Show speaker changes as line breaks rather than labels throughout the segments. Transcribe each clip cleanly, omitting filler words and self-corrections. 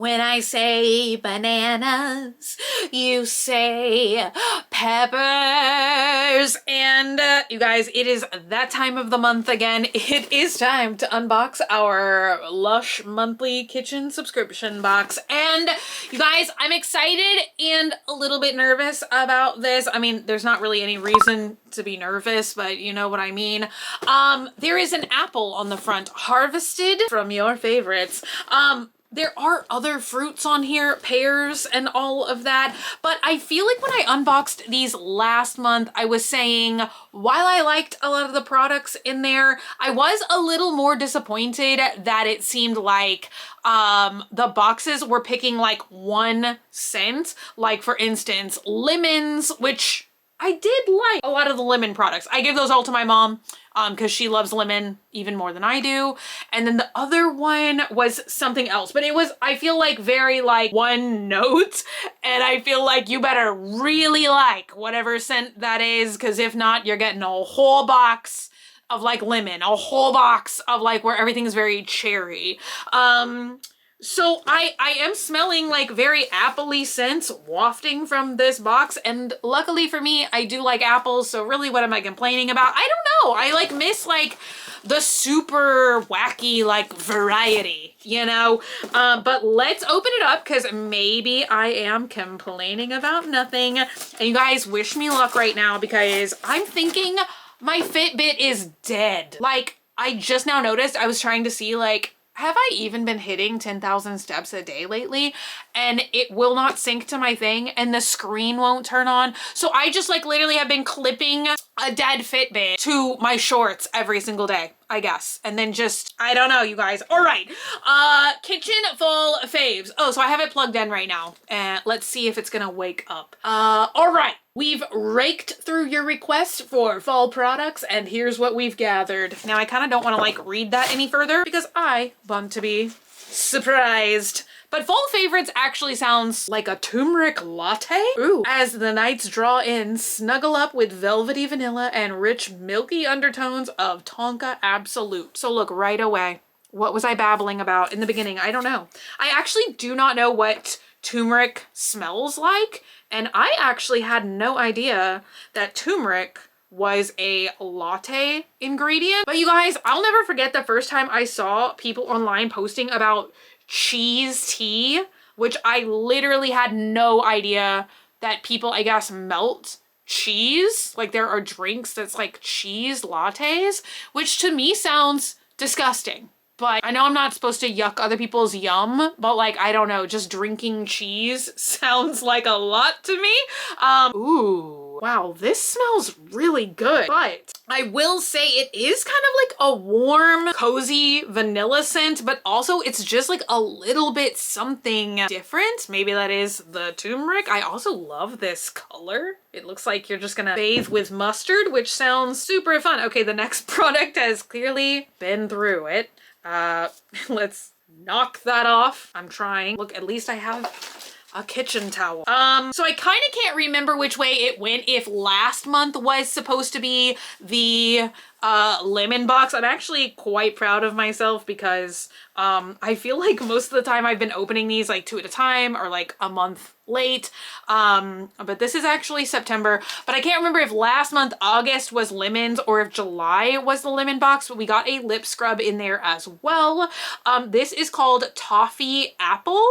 When I say bananas, you say peppers. And you guys, it is that time of the month again. It is time to unbox our Lush monthly kitchen subscription box. And you guys, I'm excited and a little bit nervous about this. I mean, there's not really any reason to be nervous, but you know what I mean. There is an apple on the front, harvested from your favorites. There are other fruits on here, pears and all of that, but I feel like when I unboxed these last month, I was saying while I liked a lot of the products in there, I was a little more disappointed that it seemed like the boxes were picking like 1 cent. Like for instance, lemons, which I did like a lot of the lemon products. I give those all to my mom because she loves lemon even more than I do. And then the other one was something else, but it was, I feel like, very like one note. And I feel like you better really like whatever scent that is, because if not, you're getting a whole box of like lemon, a whole box of like where everything is very cherry. So I am smelling like very apple-y scents wafting from this box, and luckily for me, I do like apples, so really what am I complaining about? I don't know. I like miss like the super wacky like variety, you know? But let's open it up because maybe I am complaining about nothing. And you guys wish me luck right now because I'm thinking my Fitbit is dead. Like, I just now noticed, I was trying to see like, have I even been hitting 10,000 steps a day lately? And it will not sync to my thing and the screen won't turn on. So I just like literally have been clipping a dead Fitbit to my shorts every single day, I guess. And then just, I don't know, you guys. All right, kitchen fall faves. Oh, so I have it plugged in right now. And let's see if it's gonna wake up. All right. We've raked through your request for fall products, and here's what we've gathered. Now, I kind of don't want to like read that any further because I want to be surprised. But fall favorites actually sounds like a turmeric latte. Ooh. As the nights draw in, snuggle up with velvety vanilla and rich milky undertones of Tonka Absolute. So look right away. What was I babbling about in the beginning? I don't know. I actually do not know what turmeric smells like. And I actually had no idea that turmeric was a latte ingredient. But you guys, I'll never forget the first time I saw people online posting about cheese tea, which I literally had no idea that people, I guess, melt cheese. Like there are drinks that's like cheese lattes, which to me sounds disgusting. But I know I'm not supposed to yuck other people's yum, but like, I don't know, just drinking cheese sounds like a lot to me. Ooh, wow, this smells really good. But I will say it is kind of like a warm, cozy vanilla scent, but also it's just like a little bit something different. Maybe that is the turmeric. I also love this color. It looks like you're just gonna bathe with mustard, which sounds super fun. Okay, the next product has clearly been through it. Let's knock that off. I'm trying. Look, at least I have a kitchen towel. So I kind of can't remember which way it went, if last month was supposed to be the lemon box. I'm actually quite proud of myself because I feel like most of the time I've been opening these like 2 at a time or like a month late. But this is actually September, but I can't remember if last month August was lemons or if July was the lemon box, but we got a lip scrub in there as well. This is called Toffee Apple.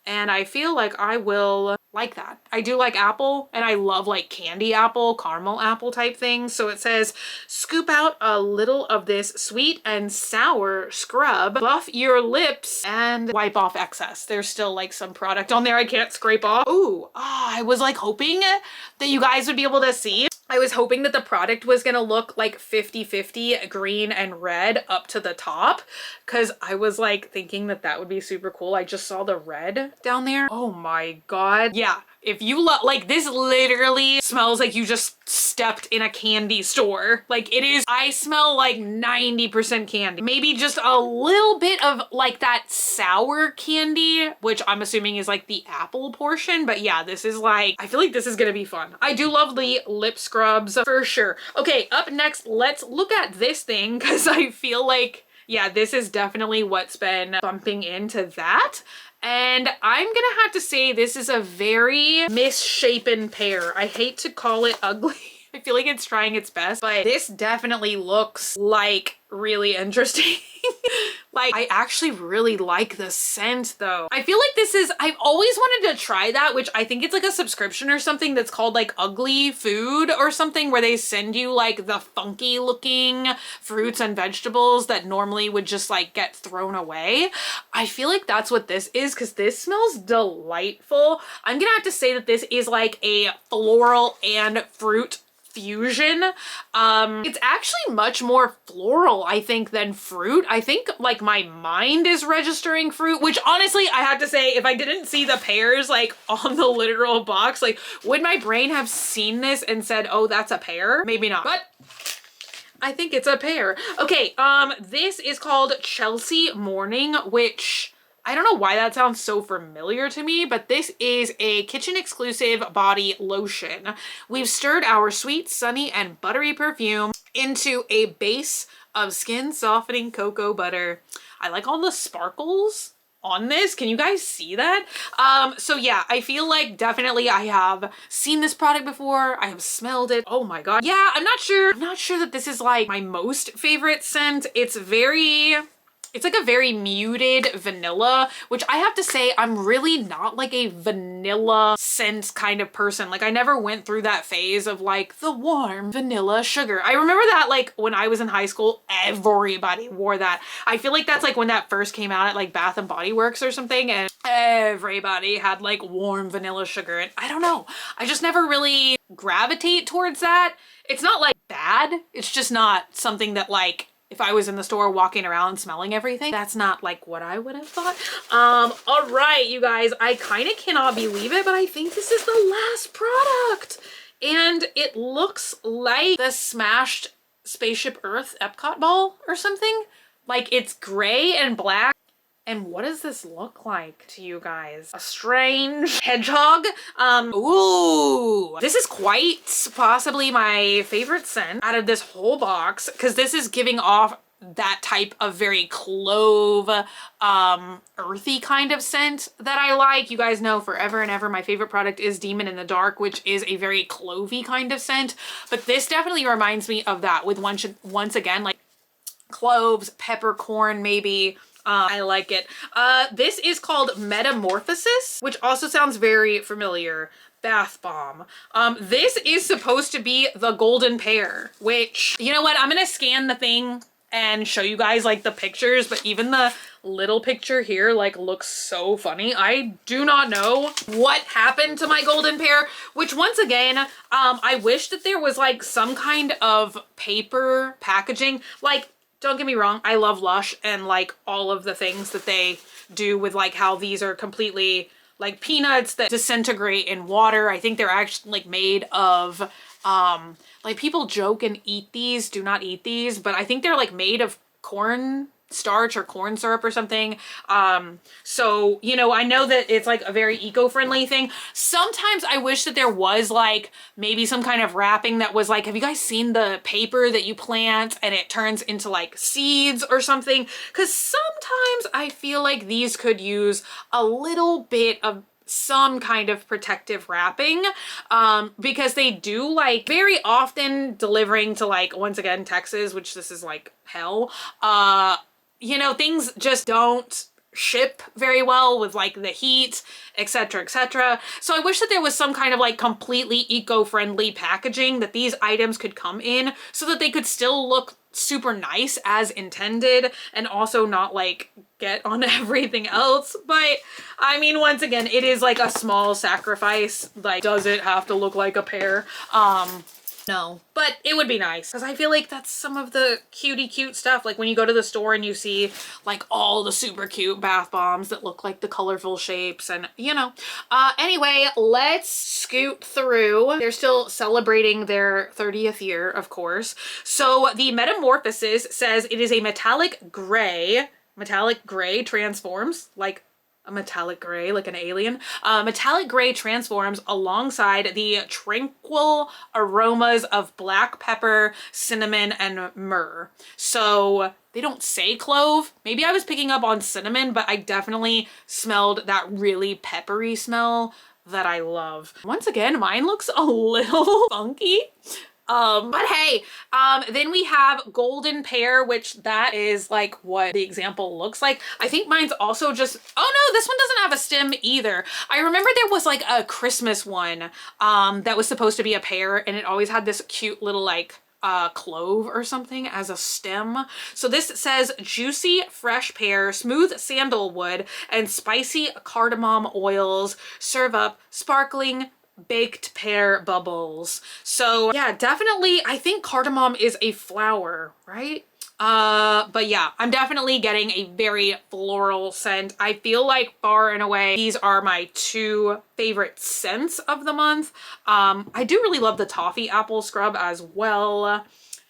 And I feel like I will like that. I do like apple, and I love like candy apple, caramel apple type things. So it says, scoop out a little of this sweet and sour scrub, buff your lips, and wipe off excess. There's still like some product on there I can't scrape off. Ooh, I was like hoping that you guys would be able to see. I was hoping that the product was gonna look like 50-50 green and red up to the top, because I was like thinking that that would be super cool. I just saw the red down there. Oh my god. Yeah, if you love, like, this literally smells like you just stepped in a candy store. Like, it is, I smell like 90% candy. Maybe just a little bit of like that sour candy, which I'm assuming is like the apple portion. But yeah, this is like, I feel like this is gonna be fun. I do love the lip scrubs for sure. Okay, up next, let's look at this thing because I feel like yeah, this is definitely what's been bumping into that. And I'm gonna have to say this is a very misshapen pear. I hate to call it ugly. I feel like it's trying its best, but this definitely looks like really interesting. Like, I actually really like the scent though. I feel like this is, I've always wanted to try that, which I think it's like a subscription or something that's called like Ugly Food or something, where they send you like the funky looking fruits and vegetables that normally would just like get thrown away. I feel like that's what this is, because this smells delightful. I'm gonna have to say that this is like a floral and fruit fusion. It's actually much more floral, I think, than fruit. I think like my mind is registering fruit, which honestly, I have to say, if I didn't see the pears like on the literal box, like would my brain have seen this and said, oh, that's a pear? Maybe not, but I think it's a pear. Okay, this is called Chelsea Morning, which I don't know why that sounds so familiar to me, but this is a kitchen exclusive body lotion. We've stirred our sweet, sunny, and buttery perfume into a base of skin softening cocoa butter. I like all the sparkles on this. Can you guys see that? So yeah, I feel like definitely I have seen this product before. I have smelled it. Oh my God. Yeah, I'm not sure that this is like my most favorite scent. It's like a very muted vanilla, which I have to say, I'm really not like a vanilla scent kind of person. Like I never went through that phase of like the warm vanilla sugar. I remember that like when I was in high school, everybody wore that. I feel like that's like when that first came out at like Bath and Body Works or something, and everybody had like warm vanilla sugar. And I don't know, I just never really gravitate towards that. It's not like bad, it's just not something that like, if I was in the store walking around smelling everything, that's not like what I would have thought. All right, you guys, I kind of cannot believe it, but I think this is the last product. And it looks like the smashed Spaceship Earth Epcot ball or something. Like it's gray and black. And what does this look like to you guys? A strange hedgehog. Ooh, this is quite possibly my favorite scent out of this whole box, because this is giving off that type of very clove, earthy kind of scent that I like. You guys know forever and ever my favorite product is Demon in the Dark, which is a very clovey kind of scent. But this definitely reminds me of that, with once again, like cloves, peppercorn maybe. I like it. This is called Metamorphosis, which also sounds very familiar. Bath bomb. This is supposed to be the golden pear, which, you know what? I'm gonna scan the thing and show you guys like the pictures, but even the little picture here like looks so funny. I do not know what happened to my golden pear, which once again, I wish that there was like some kind of paper packaging. Like, don't get me wrong, I love Lush and like all of the things that they do with like how these are completely like peanuts that disintegrate in water. I think they're actually like made of, like people joke and eat these, do not eat these, but I think they're like made of corn starch or corn syrup or something. So, you know, I know that it's like a very eco-friendly thing. Sometimes I wish that there was like maybe some kind of wrapping that was like, have you guys seen the paper that you plant and it turns into like seeds or something? Because sometimes I feel like these could use a little bit of some kind of protective wrapping, because they do like very often delivering to like, once again, Texas, which this is like hell. You know, things just don't ship very well with like the heat, etc., etc. So I wish that there was some kind of like completely eco-friendly packaging that these items could come in, so that they could still look super nice as intended and also not like get on everything else. But I mean, once again, it is like a small sacrifice. Like, does it have to look like a pear? No, but it would be nice, because I feel like that's some of the cutie cute stuff. Like when you go to the store and you see like all the super cute bath bombs that look like the colorful shapes, and you know. Anyway, let's scoot through. They're still celebrating their 30th year, of course. So the Metamorphosis says it is a metallic gray transforms like a metallic gray, like an alien. Metallic gray transforms alongside the tranquil aromas of black pepper, cinnamon, and myrrh. So they don't say clove. Maybe I was picking up on cinnamon, but I definitely smelled that really peppery smell that I love. Once again, mine looks a little funky. But hey, then we have golden pear, which that is like what the example looks like. I think mine's also just, oh no, this one doesn't have a stem either. I remember there was like a Christmas one, that was supposed to be a pear, and it always had this cute little like clove or something as a stem. So this says juicy fresh pear, smooth sandalwood, and spicy cardamom oils serve up sparkling baked pear bubbles. So yeah, definitely I think cardamom is a flower, right? But yeah, I'm definitely getting a very floral scent. I feel like far and away these are my two favorite scents of the month. I do really love the Toffee apple scrub as well.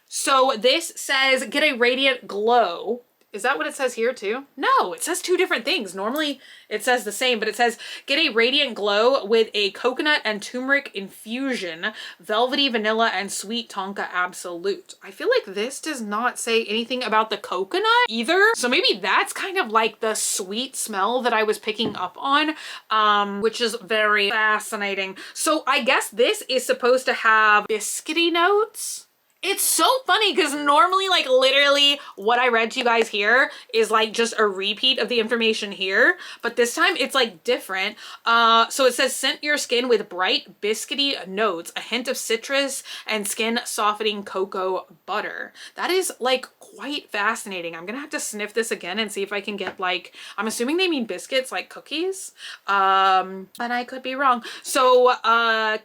So this says get a radiant glow. Is that what it says here too? No, it says two different things. Normally it says the same, but it says get a radiant glow with a coconut and turmeric infusion, velvety vanilla and sweet tonka absolute. I feel like this does not say anything about the coconut either. So maybe that's kind of like the sweet smell that I was picking up on, which is very fascinating. So I guess this is supposed to have biscuity notes. It's so funny because normally like literally what I read to you guys here is like just a repeat of the information here, but this time it's like different. So it says scent your skin with bright biscuity notes, a hint of citrus and skin softening cocoa butter. That is like quite fascinating. I'm gonna have to sniff this again and see if I can get like, I'm assuming they mean biscuits like cookies, and I could be wrong. So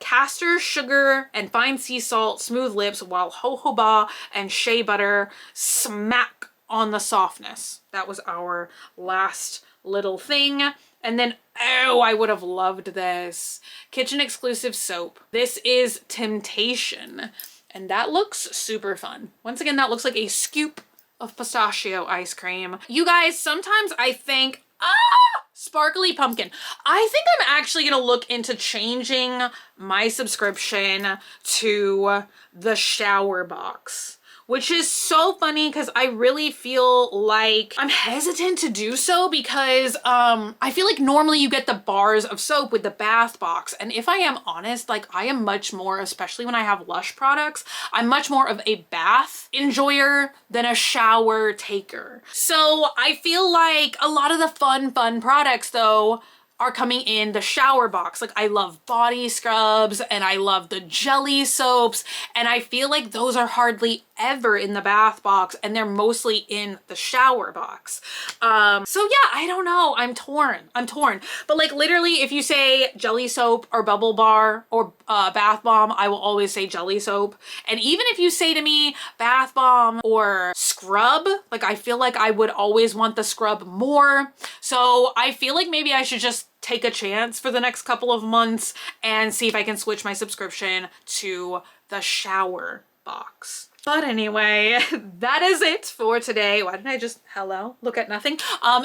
castor sugar and fine sea salt, smooth lips, while jojoba and shea butter smack on the softness. That was our last little thing. And then, oh, I would have loved this. Kitchen exclusive soap. This is Temptation. And that looks super fun. Once again, that looks like a scoop of pistachio ice cream. You guys, sometimes I think, sparkly pumpkin. I think I'm actually gonna look into changing my subscription to the shower box, which is so funny because I really feel like I'm hesitant to do so because I feel like normally you get the bars of soap with the bath box. And if I am honest, like I am much more, especially when I have Lush products, I'm much more of a bath enjoyer than a shower taker. So I feel like a lot of the fun products though are coming in the shower box. Like I love body scrubs and I love the jelly soaps, and I feel like those are hardly ever in the bath box and they're mostly in the shower box. So yeah, I don't know. I'm torn. But like literally if you say jelly soap or bubble bar or bath bomb, I will always say jelly soap. And even if you say to me bath bomb or scrub, like I feel like I would always want the scrub more. So I feel like maybe I should just take a chance for the next couple of months and see if I can switch my subscription to the shower box. But anyway, that is it for today. Why didn't I just, hello, look at nothing?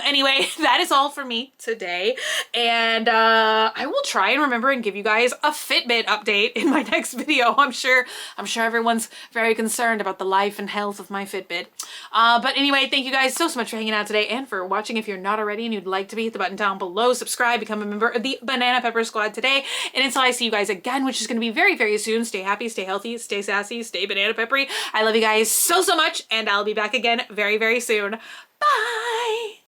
Anyway, that is all for me today. And I will try and remember and give you guys a Fitbit update in my next video. I'm sure everyone's very concerned about the life and health of my Fitbit. But anyway, thank you guys so much for hanging out today and for watching. If you're not already and you'd like to be, hit the button down below, subscribe, become a member of the Banana Pepper Squad today. And until I see you guys again, which is going to be very, very soon, stay happy, stay healthy, stay sassy, stay banana peppery. I love you guys so much, and I'll be back again very, very soon. Bye!